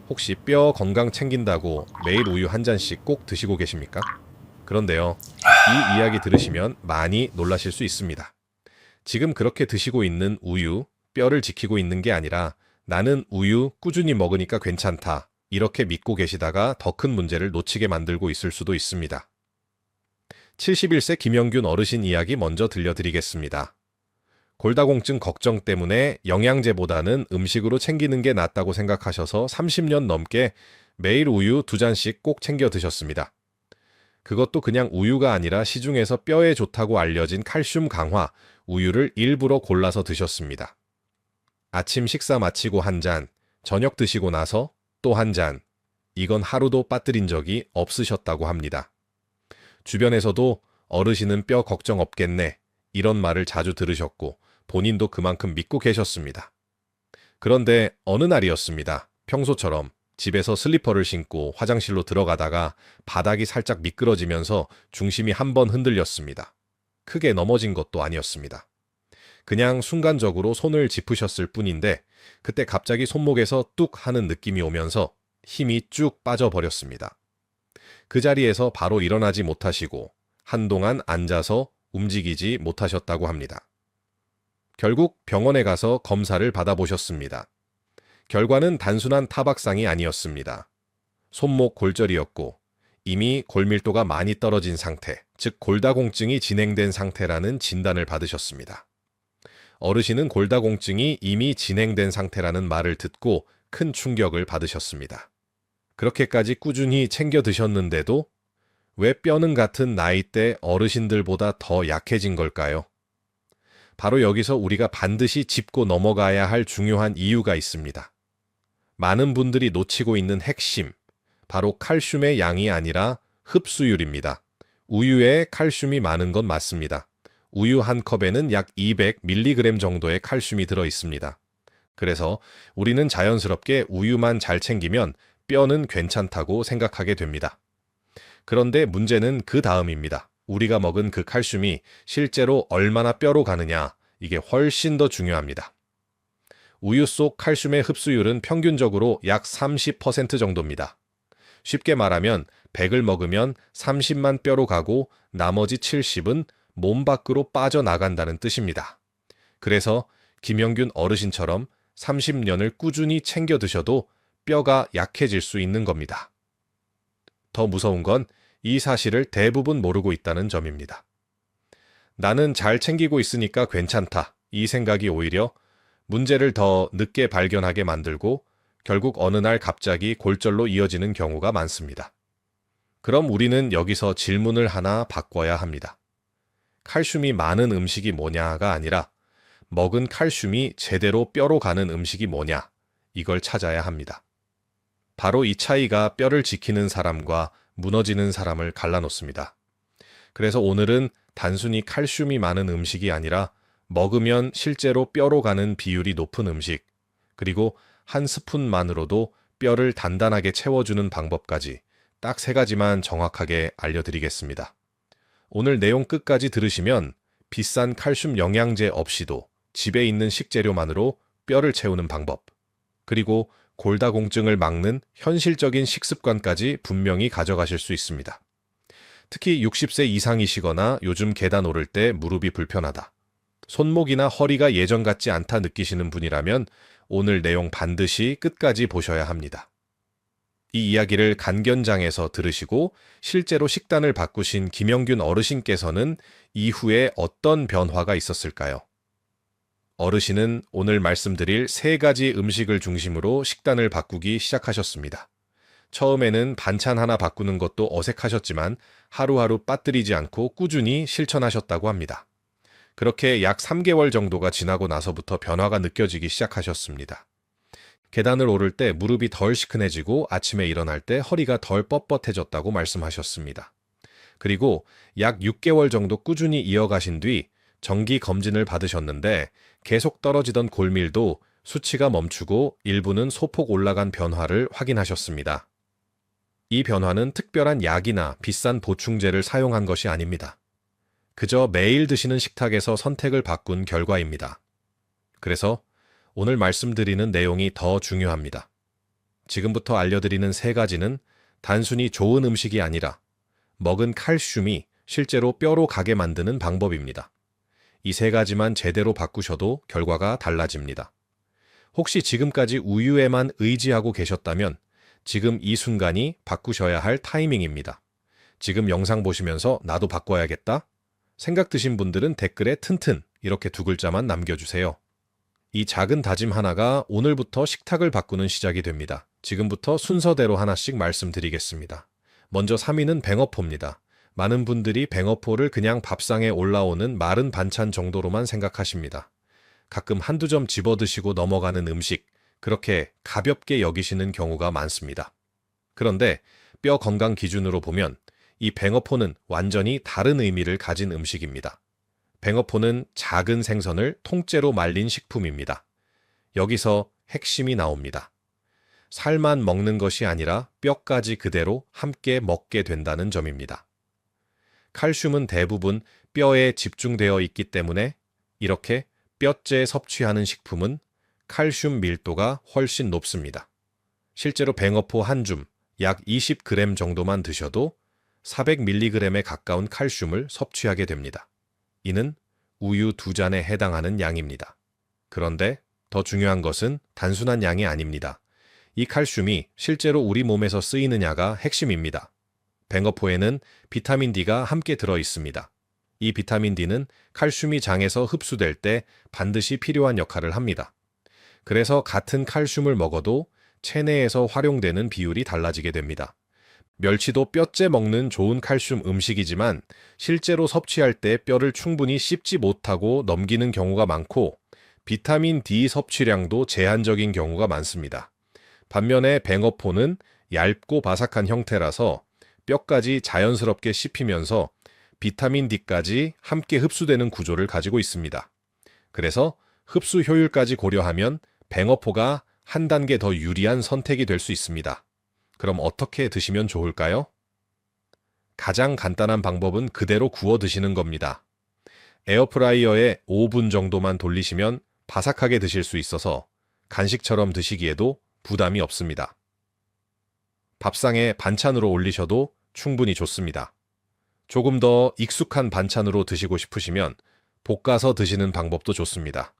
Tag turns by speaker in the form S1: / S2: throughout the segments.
S1: 혹시 뼈 건강 챙긴다고 매일 우유 한 잔씩 꼭 드시고 계십니까? 그런데요, 이 이야기 들으시면 많이 놀라실 수 있습니다. 지금 그렇게 드시고 있는 우유, 뼈를 지키고 있는 게 아니라 나는 우유 꾸준히 먹으니까 괜찮다. 이렇게 믿고 계시다가 더 큰 문제를 놓치게 만들고 있을 수도 있습니다. 71세 김영균 어르신 이야기 먼저 들려드리겠습니다. 골다공증 걱정 때문에 영양제보다는 음식으로 챙기는 게 낫다고 생각하셔서 30년 넘게 매일 우유 2잔씩 꼭 챙겨 드셨습니다. 그것도 그냥 우유가 아니라 시중에서 뼈에 좋다고 알려진 칼슘 강화 우유를 일부러 골라서 드셨습니다. 아침 식사 마치고 한 잔, 저녁 드시고 나서 또 한 잔, 이건 하루도 빠뜨린 적이 없으셨다고 합니다. 주변에서도 어르신은 뼈 걱정 없겠네, 이런 말을 자주 들으셨고 본인도 그만큼 믿고 계셨습니다. 그런데 어느 날이었습니다. 평소처럼 집에서 슬리퍼를 신고 화장실로 들어가다가 바닥이 살짝 미끄러지면서 중심이 한번 흔들렸습니다. 크게 넘어진 것도 아니었습니다. 그냥 순간적으로 손을 짚으셨을 뿐인데 그때 갑자기 손목에서 뚝 하는 느낌이 오면서 힘이 쭉 빠져버렸습니다. 그 자리에서 바로 일어나지 못하시고 한동안 앉아서 움직이지 못하셨다고 합니다. 결국 병원에 가서 검사를 받아보셨습니다. 결과는 단순한 타박상이 아니었습니다. 손목 골절이었고 이미 골밀도가 많이 떨어진 상태, 즉 골다공증이 진행된 상태라는 진단을 받으셨습니다. 어르신은 골다공증이 이미 진행된 상태라는 말을 듣고 큰 충격을 받으셨습니다. 그렇게까지 꾸준히 챙겨 드셨는데도 왜 뼈는 같은 나이대 어르신들보다 더 약해진 걸까요? 바로 여기서 우리가 반드시 짚고 넘어가야 할 중요한 이유가 있습니다. 많은 분들이 놓치고 있는 핵심, 바로 칼슘의 양이 아니라 흡수율입니다. 우유에 칼슘이 많은 건 맞습니다. 우유 한 컵에는 약 200mg 정도의 칼슘이 들어 있습니다. 그래서 우리는 자연스럽게 우유만 잘 챙기면 뼈는 괜찮다고 생각하게 됩니다. 그런데 문제는 그 다음입니다. 우리가 먹은 그 칼슘이 실제로 얼마나 뼈로 가느냐, 이게 훨씬 더 중요합니다. 우유 속 칼슘의 흡수율은 평균적으로 약 30% 정도입니다. 쉽게 말하면 100을 먹으면 30만 뼈로 가고 나머지 70은 몸 밖으로 빠져나간다는 뜻입니다. 그래서 김영균 어르신처럼 30년을 꾸준히 챙겨 드셔도 뼈가 약해질 수 있는 겁니다. 더 무서운 건 이 사실을 대부분 모르고 있다는 점입니다. 나는 잘 챙기고 있으니까 괜찮다. 이 생각이 오히려 문제를 더 늦게 발견하게 만들고 결국 어느 날 갑자기 골절로 이어지는 경우가 많습니다. 그럼 우리는 여기서 질문을 하나 바꿔야 합니다. 칼슘이 많은 음식이 뭐냐가 아니라 먹은 칼슘이 제대로 뼈로 가는 음식이 뭐냐, 이걸 찾아야 합니다. 바로 이 차이가 뼈를 지키는 사람과 무너지는 사람을 갈라놓습니다. 그래서 오늘은 단순히 칼슘이 많은 음식이 아니라 먹으면 실제로 뼈로 가는 비율이 높은 음식, 그리고 한 스푼만으로도 뼈를 단단하게 채워주는 방법까지 딱 3가지만 정확하게 알려드리겠습니다. 오늘 내용 끝까지 들으시면 비싼 칼슘 영양제 없이도 집에 있는 식재료만으로 뼈를 채우는 방법, 그리고 골다공증을 막는 현실적인 식습관까지 분명히 가져가실 수 있습니다. 특히 60세 이상이시거나 요즘 계단 오를 때 무릎이 불편하다, 손목이나 허리가 예전 같지 않다 느끼시는 분이라면 오늘 내용 반드시 끝까지 보셔야 합니다. 이 이야기를 간견장에서 들으시고 실제로 식단을 바꾸신 김영균 어르신께서는 이후에 어떤 변화가 있었을까요? 어르신은 오늘 말씀드릴 3가지 음식을 중심으로 식단을 바꾸기 시작하셨습니다. 처음에는 반찬 하나 바꾸는 것도 어색하셨지만 하루하루 빠뜨리지 않고 꾸준히 실천하셨다고 합니다. 그렇게 약 3개월 정도가 지나고 나서부터 변화가 느껴지기 시작하셨습니다. 계단을 오를 때 무릎이 덜 시큰해지고 아침에 일어날 때 허리가 덜 뻣뻣해졌다고 말씀하셨습니다. 그리고 약 6개월 정도 꾸준히 이어가신 뒤 정기 검진을 받으셨는데 계속 떨어지던 골밀도 수치가 멈추고 일부는 소폭 올라간 변화를 확인하셨습니다. 이 변화는 특별한 약이나 비싼 보충제를 사용한 것이 아닙니다. 그저 매일 드시는 식탁에서 선택을 바꾼 결과입니다. 그래서 오늘 말씀드리는 내용이 더 중요합니다. 지금부터 알려드리는 세 가지는 단순히 좋은 음식이 아니라 먹은 칼슘이 실제로 뼈로 가게 만드는 방법입니다. 이 세 가지만 제대로 바꾸셔도 결과가 달라집니다. 혹시 지금까지 우유에만 의지하고 계셨다면 지금 이 순간이 바꾸셔야 할 타이밍입니다. 지금 영상 보시면서 나도 바꿔야겠다 생각 드신 분들은 댓글에 튼튼 이렇게 두 글자만 남겨주세요. 이 작은 다짐 하나가 오늘부터 식탁을 바꾸는 시작이 됩니다. 지금부터 순서대로 하나씩 말씀드리겠습니다. 먼저 3위는 뱅어포입니다. 많은 분들이 뱅어포를 그냥 밥상에 올라오는 마른 반찬 정도로만 생각하십니다. 가끔 한두 점 집어 드시고 넘어가는 음식, 그렇게 가볍게 여기시는 경우가 많습니다. 그런데 뼈 건강 기준으로 보면 이 뱅어포는 완전히 다른 의미를 가진 음식입니다. 뱅어포는 작은 생선을 통째로 말린 식품입니다. 여기서 핵심이 나옵니다. 살만 먹는 것이 아니라 뼈까지 그대로 함께 먹게 된다는 점입니다. 칼슘은 대부분 뼈에 집중되어 있기 때문에 이렇게 뼈째 섭취하는 식품은 칼슘 밀도가 훨씬 높습니다. 실제로 뱅어포 한 줌, 약 20g 정도만 드셔도 400mg에 가까운 칼슘을 섭취하게 됩니다. 이는 우유 2잔에 해당하는 양입니다. 그런데 더 중요한 것은 단순한 양이 아닙니다. 이 칼슘이 실제로 우리 몸에서 쓰이느냐가 핵심입니다. 뱅어포에는 비타민 D가 함께 들어 있습니다. 이 비타민 D는 칼슘이 장에서 흡수될 때 반드시 필요한 역할을 합니다. 그래서 같은 칼슘을 먹어도 체내에서 활용되는 비율이 달라지게 됩니다. 멸치도 뼈째 먹는 좋은 칼슘 음식이지만 실제로 섭취할 때 뼈를 충분히 씹지 못하고 넘기는 경우가 많고 비타민 D 섭취량도 제한적인 경우가 많습니다. 반면에 뱅어포는 얇고 바삭한 형태라서 뼈까지 자연스럽게 씹히면서 비타민 D까지 함께 흡수되는 구조를 가지고 있습니다. 그래서 흡수 효율까지 고려하면 뱅어포가 한 단계 더 유리한 선택이 될 수 있습니다. 그럼 어떻게 드시면 좋을까요? 가장 간단한 방법은 그대로 구워 드시는 겁니다. 에어프라이어에 5분 정도만 돌리시면 바삭하게 드실 수 있어서 간식처럼 드시기에도 부담이 없습니다. 밥상에 반찬으로 올리셔도 충분히 좋습니다. 조금 더 익숙한 반찬으로 드시고 싶으시면 볶아서 드시는 방법도 좋습니다.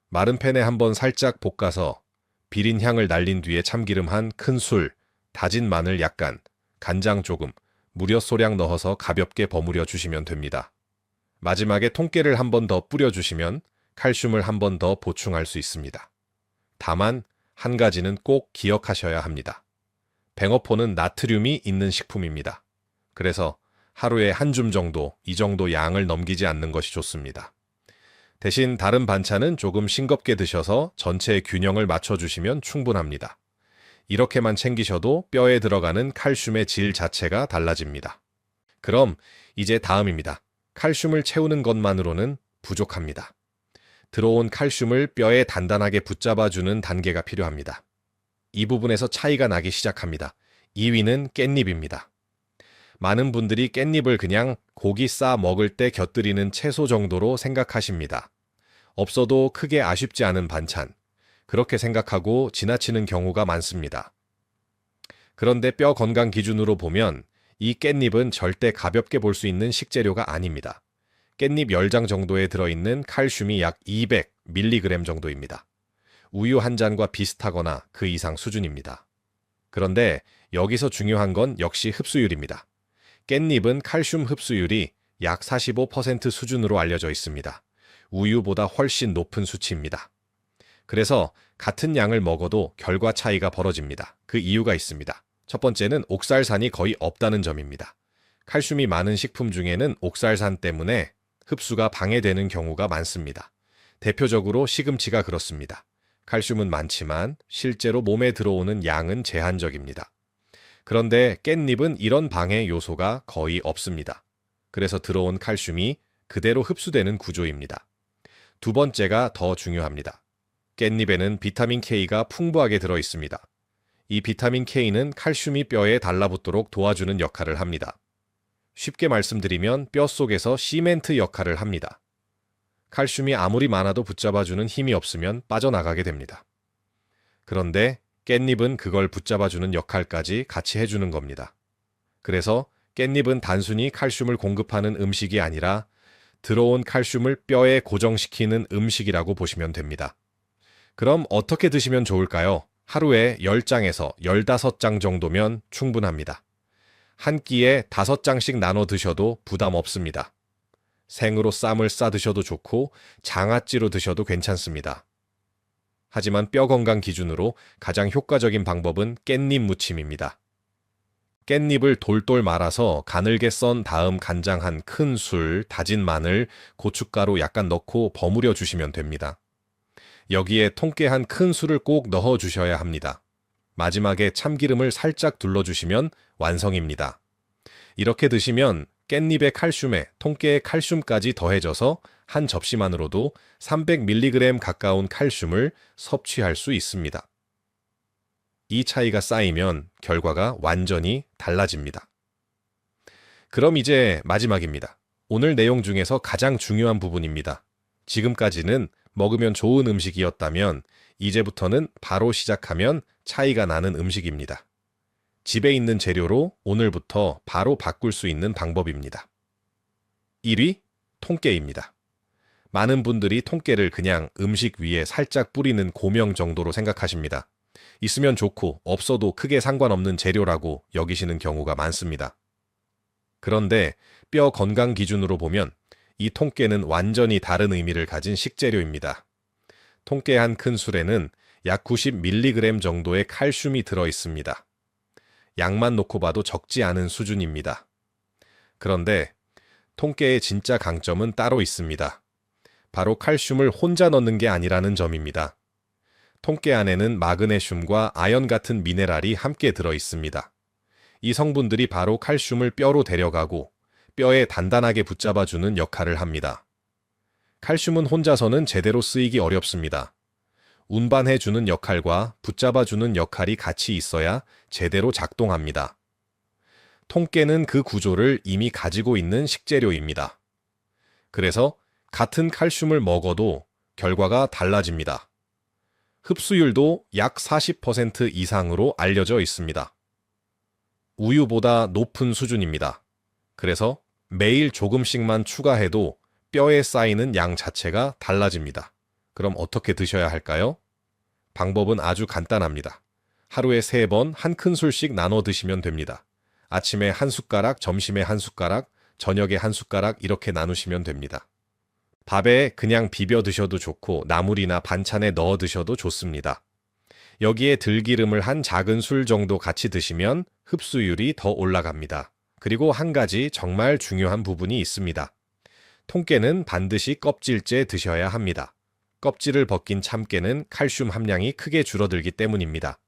S1: 마른 팬에 한번 살짝 볶아서 비린 향을 날린 뒤에 참기름 한 큰술, 다진 마늘 약간, 간장 조금, 무려 소량 넣어서 가볍게 버무려 주시면 됩니다. 마지막에 통깨를 한 번 더 뿌려주시면 칼슘을 한 번 더 보충할 수 있습니다. 다만 한 가지는 꼭 기억하셔야 합니다. 뱅어포는 나트륨이 있는 식품입니다. 그래서 하루에 한 줌 정도, 이 정도 양을 넘기지 않는 것이 좋습니다. 대신 다른 반찬은 조금 싱겁게 드셔서 전체의 균형을 맞춰주시면 충분합니다. 이렇게만 챙기셔도 뼈에 들어가는 칼슘의 질 자체가 달라집니다. 그럼 이제 다음입니다. 칼슘을 채우는 것만으로는 부족합니다. 들어온 칼슘을 뼈에 단단하게 붙잡아주는 단계가 필요합니다. 이 부분에서 차이가 나기 시작합니다. 2위는 깻잎입니다. 많은 분들이 깻잎을 그냥 고기 싸 먹을 때 곁들이는 채소 정도로 생각하십니다. 없어도 크게 아쉽지 않은 반찬, 그렇게 생각하고 지나치는 경우가 많습니다. 그런데 뼈 건강 기준으로 보면 이 깻잎은 절대 가볍게 볼 수 있는 식재료가 아닙니다. 깻잎 10장 정도에 들어있는 칼슘이 약 200mg 정도입니다. 우유 한 잔과 비슷하거나 그 이상 수준입니다. 그런데 여기서 중요한 건 역시 흡수율입니다. 깻잎은 칼슘 흡수율이 약 45% 수준으로 알려져 있습니다. 우유보다 훨씬 높은 수치입니다. 그래서 같은 양을 먹어도 결과 차이가 벌어집니다. 그 이유가 있습니다. 첫 번째는 옥살산이 거의 없다는 점입니다. 칼슘이 많은 식품 중에는 옥살산 때문에 흡수가 방해되는 경우가 많습니다. 대표적으로 시금치가 그렇습니다. 칼슘은 많지만 실제로 몸에 들어오는 양은 제한적입니다. 그런데 깻잎은 이런 방해 요소가 거의 없습니다. 그래서 들어온 칼슘이 그대로 흡수되는 구조입니다. 두 번째가 더 중요합니다. 깻잎에는 비타민 K가 풍부하게 들어 있습니다. 이 비타민 K는 칼슘이 뼈에 달라붙도록 도와주는 역할을 합니다. 쉽게 말씀드리면 뼈 속에서 시멘트 역할을 합니다. 칼슘이 아무리 많아도 붙잡아주는 힘이 없으면 빠져나가게 됩니다. 그런데 깻잎은 그걸 붙잡아주는 역할까지 같이 해주는 겁니다. 그래서 깻잎은 단순히 칼슘을 공급하는 음식이 아니라 들어온 칼슘을 뼈에 고정시키는 음식이라고 보시면 됩니다. 그럼 어떻게 드시면 좋을까요? 하루에 10장에서 15장 정도면 충분합니다. 한 끼에 5장씩 나눠 드셔도 부담 없습니다. 생으로 쌈을 싸 드셔도 좋고 장아찌로 드셔도 괜찮습니다. 하지만 뼈 건강 기준으로 가장 효과적인 방법은 깻잎 무침입니다. 깻잎을 돌돌 말아서 가늘게 썬 다음 간장 한 큰술, 다진 마늘, 고춧가루 약간 넣고 버무려 주시면 됩니다. 여기에 통깨 한 큰술을 꼭 넣어 주셔야 합니다. 마지막에 참기름을 살짝 둘러주시면 완성입니다. 이렇게 드시면 깻잎의 칼슘에 통깨의 칼슘까지 더해져서 한 접시만으로도 300mg 가까운 칼슘을 섭취할 수 있습니다. 이 차이가 쌓이면 결과가 완전히 달라집니다. 그럼 이제 마지막입니다. 오늘 내용 중에서 가장 중요한 부분입니다. 지금까지는 먹으면 좋은 음식이었다면 이제부터는 바로 시작하면 차이가 나는 음식입니다. 집에 있는 재료로 오늘부터 바로 바꿀 수 있는 방법입니다. 1위, 통깨입니다. 많은 분들이 통깨를 그냥 음식 위에 살짝 뿌리는 고명 정도로 생각하십니다. 있으면 좋고 없어도 크게 상관없는 재료라고 여기시는 경우가 많습니다. 그런데 뼈 건강 기준으로 보면 이 통깨는 완전히 다른 의미를 가진 식재료입니다. 통깨 한 큰술에는 약 90mg 정도의 칼슘이 들어 있습니다. 양만 놓고 봐도 적지 않은 수준입니다. 그런데 통깨의 진짜 강점은 따로 있습니다. 바로 칼슘을 혼자 넣는 게 아니라는 점입니다. 통깨 안에는 마그네슘과 아연 같은 미네랄이 함께 들어 있습니다. 이 성분들이 바로 칼슘을 뼈로 데려가고 뼈에 단단하게 붙잡아주는 역할을 합니다. 칼슘은 혼자서는 제대로 쓰이기 어렵습니다. 운반해주는 역할과 붙잡아주는 역할이 같이 있어야 제대로 작동합니다. 통깨는 그 구조를 이미 가지고 있는 식재료입니다. 그래서 같은 칼슘을 먹어도 결과가 달라집니다. 흡수율도 약 40% 이상으로 알려져 있습니다. 우유보다 높은 수준입니다. 그래서 매일 조금씩만 추가해도 뼈에 쌓이는 양 자체가 달라집니다. 그럼 어떻게 드셔야 할까요? 방법은 아주 간단합니다. 하루에 3번 한 큰술씩 나눠 드시면 됩니다. 아침에 한 숟가락, 점심에 한 숟가락, 저녁에 한 숟가락 이렇게 나누시면 됩니다. 밥에 그냥 비벼 드셔도 좋고 나물이나 반찬에 넣어 드셔도 좋습니다. 여기에 들기름을 한 작은 술 정도 같이 드시면 흡수율이 더 올라갑니다. 그리고 한 가지 정말 중요한 부분이 있습니다. 통깨는 반드시 껍질째 드셔야 합니다. 껍질을 벗긴 참깨는 칼슘 함량이 크게 줄어들기 때문입니다.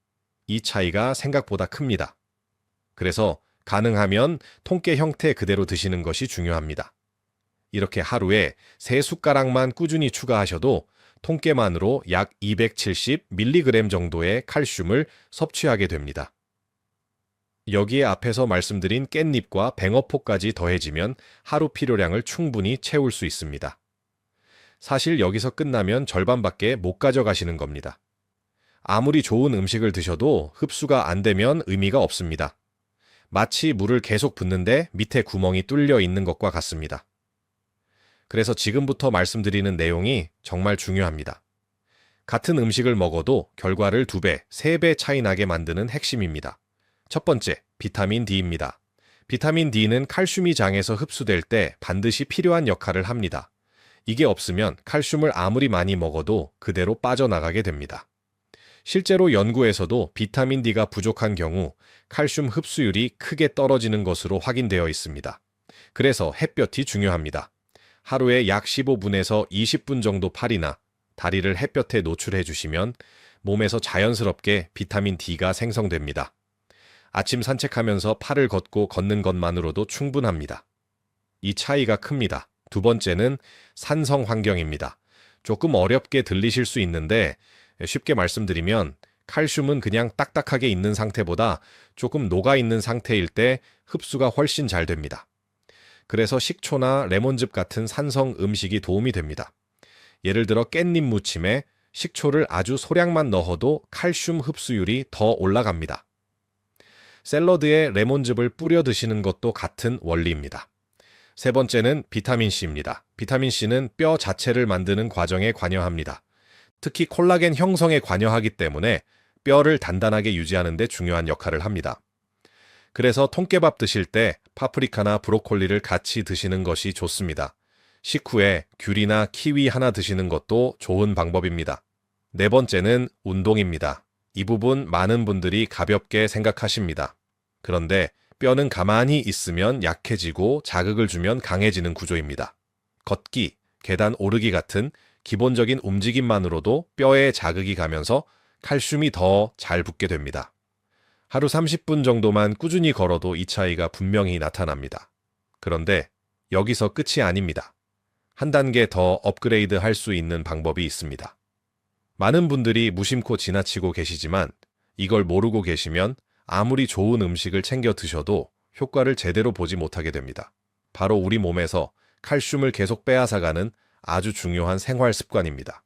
S1: 이 차이가 생각보다 큽니다. 그래서 가능하면 통깨 형태 그대로 드시는 것이 중요합니다. 이렇게 하루에 3숟가락만 꾸준히 추가하셔도 통깨만으로 약 270mg 정도의 칼슘을 섭취하게 됩니다. 여기에 앞에서 말씀드린 깻잎과 뱅어포까지 더해지면 하루 필요량을 충분히 채울 수 있습니다. 사실 여기서 끝나면 절반밖에 못 가져가시는 겁니다. 아무리 좋은 음식을 드셔도 흡수가 안 되면 의미가 없습니다. 마치 물을 계속 붓는데 밑에 구멍이 뚫려 있는 것과 같습니다. 그래서 지금부터 말씀드리는 내용이 정말 중요합니다. 같은 음식을 먹어도 결과를 2배, 3배 차이 나게 만드는 핵심입니다. 첫 번째, 비타민 D입니다. 비타민 D는 칼슘이 장에서 흡수될 때 반드시 필요한 역할을 합니다. 이게 없으면 칼슘을 아무리 많이 먹어도 그대로 빠져나가게 됩니다. 실제로 연구에서도 비타민 D가 부족한 경우 칼슘 흡수율이 크게 떨어지는 것으로 확인되어 있습니다. 그래서 햇볕이 중요합니다. 하루에 약 15분에서 20분 정도 팔이나 다리를 햇볕에 노출해 주시면 몸에서 자연스럽게 비타민 D가 생성됩니다. 아침 산책하면서 팔을 걷고 걷는 것만으로도 충분합니다. 이 차이가 큽니다. 두 번째는 산성 환경입니다. 조금 어렵게 들리실 수 있는데 쉽게 말씀드리면 칼슘은 그냥 딱딱하게 있는 상태보다 조금 녹아있는 상태일 때 흡수가 훨씬 잘 됩니다. 그래서 식초나 레몬즙 같은 산성 음식이 도움이 됩니다. 예를 들어 깻잎 무침에 식초를 아주 소량만 넣어도 칼슘 흡수율이 더 올라갑니다. 샐러드에 레몬즙을 뿌려 드시는 것도 같은 원리입니다. 세 번째는 비타민C입니다. 비타민C는 뼈 자체를 만드는 과정에 관여합니다. 특히 콜라겐 형성에 관여하기 때문에 뼈를 단단하게 유지하는 데 중요한 역할을 합니다. 그래서 통깨밥 드실 때 파프리카나 브로콜리를 같이 드시는 것이 좋습니다. 식후에 귤이나 키위 하나 드시는 것도 좋은 방법입니다. 네 번째는 운동입니다. 이 부분 많은 분들이 가볍게 생각하십니다. 그런데 뼈는 가만히 있으면 약해지고 자극을 주면 강해지는 구조입니다. 걷기, 계단 오르기 같은 기본적인 움직임만으로도 뼈에 자극이 가면서 칼슘이 더 잘 붙게 됩니다. 하루 30분 정도만 꾸준히 걸어도 이 차이가 분명히 나타납니다. 그런데 여기서 끝이 아닙니다. 한 단계 더 업그레이드 할 수 있는 방법이 있습니다. 많은 분들이 무심코 지나치고 계시지만 이걸 모르고 계시면 아무리 좋은 음식을 챙겨 드셔도 효과를 제대로 보지 못하게 됩니다. 바로 우리 몸에서 칼슘을 계속 빼앗아가는 아주 중요한 생활 습관입니다.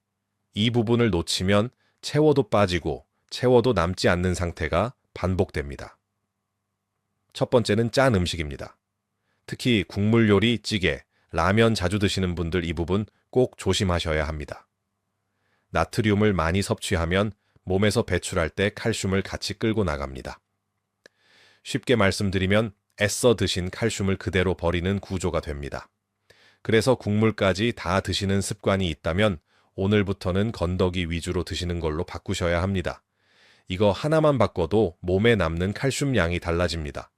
S1: 이 부분을 놓치면 채워도 빠지고 채워도 남지 않는 상태가 반복됩니다. 첫 번째는 짠 음식입니다. 특히 국물 요리, 찌개, 라면 자주 드시는 분들 이 부분 꼭 조심하셔야 합니다. 나트륨을 많이 섭취하면 몸에서 배출할 때 칼슘을 같이 끌고 나갑니다. 쉽게 말씀드리면 애써 드신 칼슘을 그대로 버리는 구조가 됩니다. 그래서 국물까지 다 드시는 습관이 있다면 오늘부터는 건더기 위주로 드시는 걸로 바꾸셔야 합니다. 이거 하나만 바꿔도 몸에 남는 칼슘 양이 달라집니다.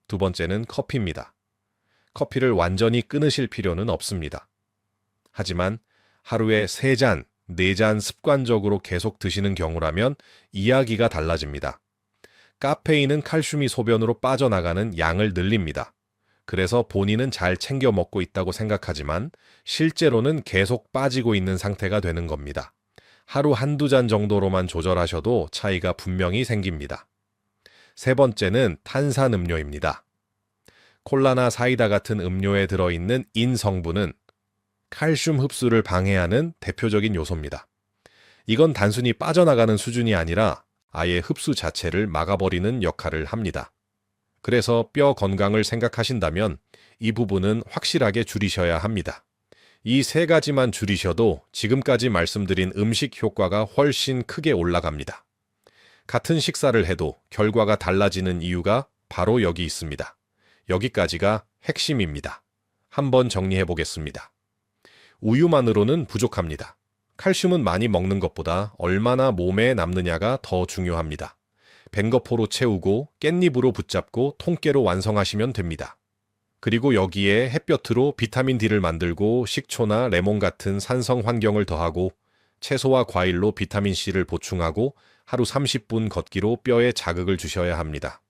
S1: 두 번째는 커피입니다. 커피를 완전히 끊으실 필요는 없습니다. 하지만 하루에 3잔, 4잔 습관적으로 계속 드시는 경우라면 이야기가 달라집니다. 카페인은 칼슘이 소변으로 빠져나가는 양을 늘립니다. 그래서 본인은 잘 챙겨 먹고 있다고 생각하지만 실제로는 계속 빠지고 있는 상태가 되는 겁니다. 하루 한두 잔 정도로만 조절하셔도 차이가 분명히 생깁니다. 세 번째는 탄산음료입니다. 콜라나 사이다 같은 음료에 들어있는 인 성분은 칼슘 흡수를 방해하는 대표적인 요소입니다. 이건 단순히 빠져나가는 수준이 아니라 아예 흡수 자체를 막아버리는 역할을 합니다. 그래서 뼈 건강을 생각하신다면 이 부분은 확실하게 줄이셔야 합니다. 이 3가지만 줄이셔도 지금까지 말씀드린 음식 효과가 훨씬 크게 올라갑니다. 같은 식사를 해도 결과가 달라지는 이유가 바로 여기 있습니다. 여기까지가 핵심입니다. 한번 정리해 보겠습니다. 우유만으로는 부족합니다. 칼슘은 많이 먹는 것보다 얼마나 몸에 남느냐가 더 중요합니다. 뱅거포로 채우고 깻잎으로 붙잡고 통깨로 완성하시면 됩니다. 그리고 여기에 햇볕으로 비타민 D를 만들고 식초나 레몬 같은 산성 환경을 더하고 채소와 과일로 비타민 C를 보충하고 하루 30분 걷기로 뼈에 자극을 주셔야 합니다.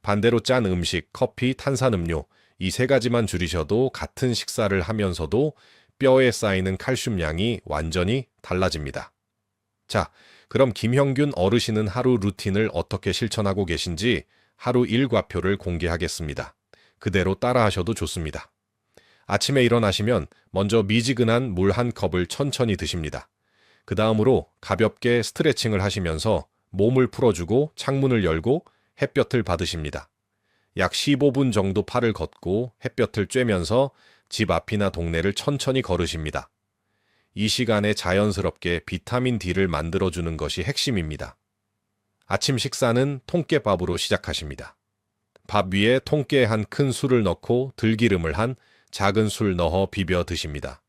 S1: 반대로 짠 음식, 커피, 탄산음료 이 3가지만 줄이셔도 같은 식사를 하면서도 뼈에 쌓이는 칼슘 양이 완전히 달라집니다. 자, 그럼 김형균 어르신은 하루 루틴을 어떻게 실천하고 계신지 하루 일과표를 공개하겠습니다. 그대로 따라하셔도 좋습니다. 아침에 일어나시면 먼저 미지근한 물 한 컵을 천천히 드십니다. 그 다음으로 가볍게 스트레칭을 하시면서 몸을 풀어주고 창문을 열고 햇볕을 받으십니다. 약 15분 정도 팔을 걷고 햇볕을 쬐면서 집 앞이나 동네를 천천히 걸으십니다. 이 시간에 자연스럽게 비타민 D를 만들어주는 것이 핵심입니다. 아침 식사는 통깨밥으로 시작하십니다. 밥 위에 통깨 한 큰 술을 넣고 들기름을 한 작은 술 넣어 비벼 드십니다.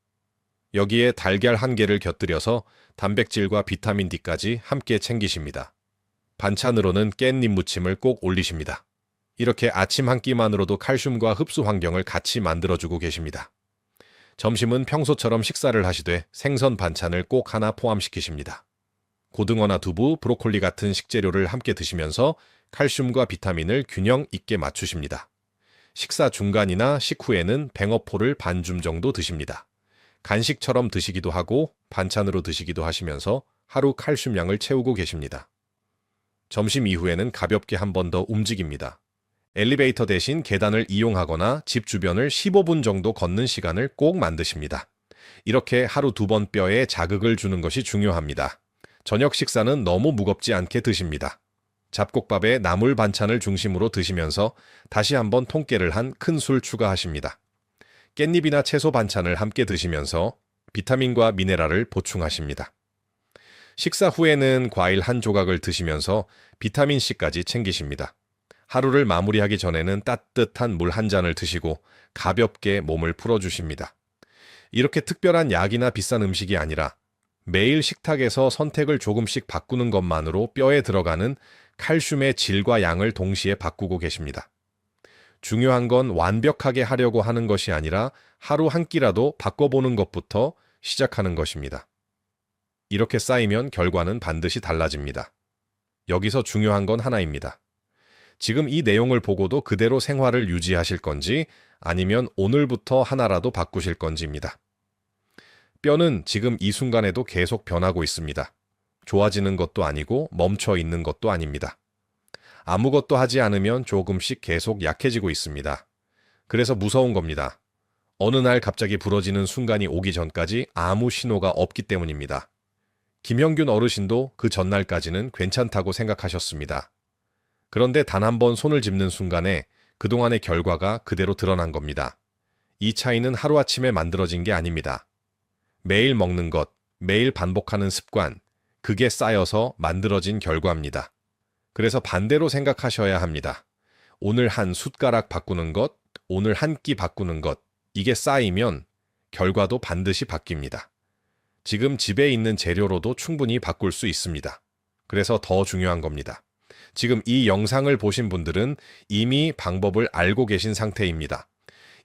S1: 여기에 달걀 1개를 곁들여서 단백질과 비타민 D까지 함께 챙기십니다. 반찬으로는 깻잎 무침을 꼭 올리십니다. 이렇게 아침 한 끼만으로도 칼슘과 흡수 환경을 같이 만들어주고 계십니다. 점심은 평소처럼 식사를 하시되 생선 반찬을 꼭 하나 포함시키십니다. 고등어나 두부, 브로콜리 같은 식재료를 함께 드시면서 칼슘과 비타민을 균형 있게 맞추십니다. 식사 중간이나 식후에는 뱅어포를 반줌 정도 드십니다. 간식처럼 드시기도 하고 반찬으로 드시기도 하시면서 하루 칼슘량을 채우고 계십니다. 점심 이후에는 가볍게 한 번 더 움직입니다. 엘리베이터 대신 계단을 이용하거나 집 주변을 15분 정도 걷는 시간을 꼭 만드십니다. 이렇게 하루 2번 뼈에 자극을 주는 것이 중요합니다. 저녁 식사는 너무 무겁지 않게 드십니다. 잡곡밥에 나물 반찬을 중심으로 드시면서 다시 한번 통깨를 한 큰 술 추가하십니다. 깻잎이나 채소 반찬을 함께 드시면서 비타민과 미네랄을 보충하십니다. 식사 후에는 과일 한 조각을 드시면서 비타민C까지 챙기십니다. 하루를 마무리하기 전에는 따뜻한 물 한 잔을 드시고 가볍게 몸을 풀어주십니다. 이렇게 특별한 약이나 비싼 음식이 아니라 매일 식탁에서 선택을 조금씩 바꾸는 것만으로 뼈에 들어가는 칼슘의 질과 양을 동시에 바꾸고 계십니다. 중요한 건 완벽하게 하려고 하는 것이 아니라 하루 한 끼라도 바꿔보는 것부터 시작하는 것입니다. 이렇게 쌓이면 결과는 반드시 달라집니다. 여기서 중요한 건 하나입니다. 지금 이 내용을 보고도 그대로 생활을 유지하실 건지 아니면 오늘부터 하나라도 바꾸실 건지입니다. 뼈는 지금 이 순간에도 계속 변하고 있습니다. 좋아지는 것도 아니고 멈춰 있는 것도 아닙니다. 아무것도 하지 않으면 조금씩 계속 약해지고 있습니다. 그래서 무서운 겁니다. 어느 날 갑자기 부러지는 순간이 오기 전까지 아무 신호가 없기 때문입니다. 김형균 어르신도 그 전날까지는 괜찮다고 생각하셨습니다. 그런데 단 한 번 손을 짚는 순간에 그동안의 결과가 그대로 드러난 겁니다. 이 차이는 하루아침에 만들어진 게 아닙니다. 매일 먹는 것, 매일 반복하는 습관, 그게 쌓여서 만들어진 결과입니다. 그래서 반대로 생각하셔야 합니다. 오늘 한 숟가락 바꾸는 것, 오늘 한 끼 바꾸는 것, 이게 쌓이면 결과도 반드시 바뀝니다. 지금 집에 있는 재료로도 충분히 바꿀 수 있습니다. 그래서 더 중요한 겁니다. 지금 이 영상을 보신 분들은 이미 방법을 알고 계신 상태입니다.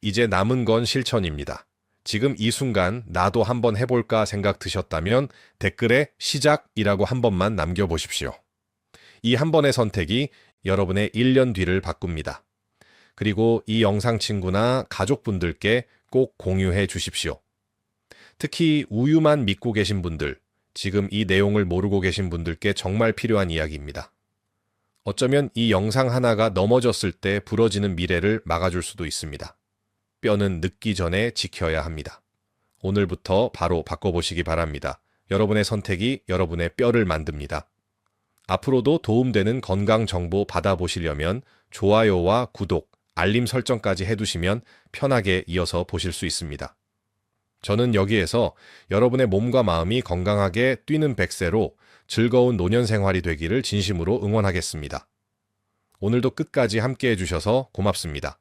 S1: 이제 남은 건 실천입니다. 지금 이 순간 나도 한번 해볼까 생각 드셨다면 댓글에 시작이라고 한 번만 남겨보십시오. 이 한 번의 선택이 여러분의 1년 뒤를 바꿉니다. 그리고 이 영상 친구나 가족분들께 꼭 공유해 주십시오. 특히 우유만 믿고 계신 분들, 지금 이 내용을 모르고 계신 분들께 정말 필요한 이야기입니다. 어쩌면 이 영상 하나가 넘어졌을 때 부러지는 미래를 막아줄 수도 있습니다. 뼈는 늙기 전에 지켜야 합니다. 오늘부터 바로 바꿔보시기 바랍니다. 여러분의 선택이 여러분의 뼈를 만듭니다. 앞으로도 도움되는 건강 정보 받아보시려면 좋아요와 구독, 알림 설정까지 해두시면 편하게 이어서 보실 수 있습니다. 저는 여기에서 여러분의 몸과 마음이 건강하게 뛰는 100세로 즐거운 노년 생활이 되기를 진심으로 응원하겠습니다. 오늘도 끝까지 함께 해주셔서 고맙습니다.